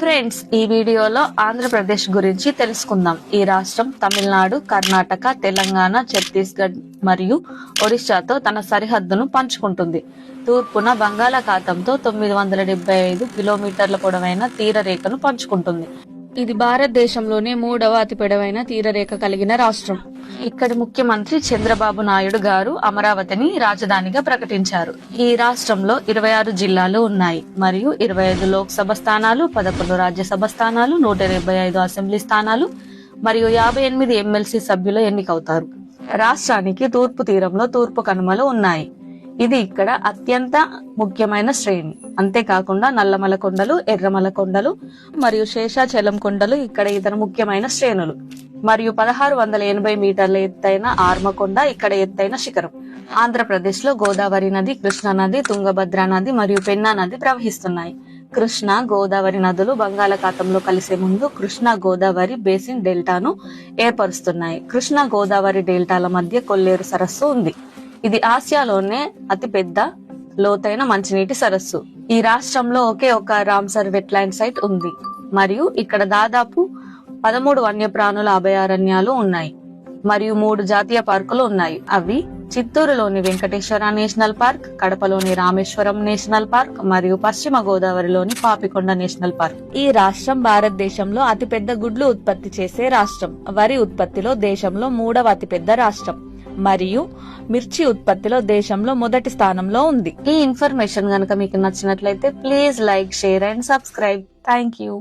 Friends, ఈ వీడియోలో ఆంధ్రప్రదేశ్ గురించి తెలుసుకుందాం. ఈ రాష్ట్రం తమిళనాడు, కర్ణాటక, తెలంగాణ, ఛత్తీస్గఢ్ మరియు ఒడిశాతో తన సరిహద్దును పంచుకుంటుంది. తూర్పున బంగాళాఖాతంతో 975 కిలోమీటర్ల పొడవైన తీరరేఖను పంచుకుంటుంది. ఇది భారతదేశంలోనే 3వ అతి పొడవైన తీరరేఖ కలిగిన రాష్ట్రం. ఇక్కడి ముఖ్యమంత్రి చంద్రబాబు నాయుడు గారు అమరావతిని రాజధానిగా ప్రకటించారు. ఈ రాష్ట్రంలో 26 జిల్లాలు ఉన్నాయి మరియు 25 లోక్సభ స్థానాలు, 11 రాజ్యసభ స్థానాలు, 125 అసెంబ్లీ స్థానాలు మరియు 58 ఎమ్మెల్సీ సభ్యులు ఎన్నికవుతారు. రాష్ట్రానికి తూర్పు తీరంలో తూర్పు కనుమలు ఉన్నాయి. ఇది ఇక్కడ అత్యంత ముఖ్యమైన శ్రేణి. అంతేకాకుండా నల్లమల కొండలు, ఎర్రమల కొండలు మరియు శేషాచలం కొండలు ఇక్కడ ఇతర ముఖ్యమైన శ్రేణులు. మరియు 1680 మీటర్ల ఎత్తైన ఆర్మకొండ ఇక్కడ ఎత్తైన శిఖరం. ఆంధ్రప్రదేశ్ లో గోదావరి నది, కృష్ణా నది, తుంగభద్ర నది మరియు పెన్నా నది ప్రవహిస్తున్నాయి. కృష్ణా, గోదావరి నదులు బంగాళాఖాతంలో కలిసే ముందు కృష్ణా గోదావరి బేసిన్ డెల్టాను ఏర్పరుస్తున్నాయి. కృష్ణా గోదావరి డెల్టాల మధ్య కొల్లేరు సరస్సు ఉంది. ఇది ఆసియాలోనే అతి పెద్ద లోతైన మంచినీటి సరస్సు. ఈ రాష్ట్రంలో ఒకే ఒక రామ్సర్ వెట్లాండ్ సైట్ ఉంది మరియు ఇక్కడ దాదాపు 13 వన్యప్రాణుల అభయారణ్యాలు ఉన్నాయి మరియు 3 జాతీయ పార్కులు ఉన్నాయి. అవి చిత్తూరులోని వెంకటేశ్వర నేషనల్ పార్క్, కడపలోని రామేశ్వరం నేషనల్ పార్క్ మరియు పశ్చిమ గోదావరిలోని పాపికొండ నేషనల్ పార్క్. ఈ రాష్ట్రం భారతదేశంలో అతిపెద్ద గుడ్లు ఉత్పత్తి చేసే రాష్ట్రం. వరి ఉత్పత్తిలో దేశంలో 3వ అతిపెద్ద రాష్ట్రం మరియు మిర్చి ఉత్పత్తిలో దేశంలో మొదటి స్థానంలో ఉంది. ఈ ఇన్ఫర్మేషన్ గనక మీకు నచ్చినట్లయితే please like, share and subscribe. Thank you.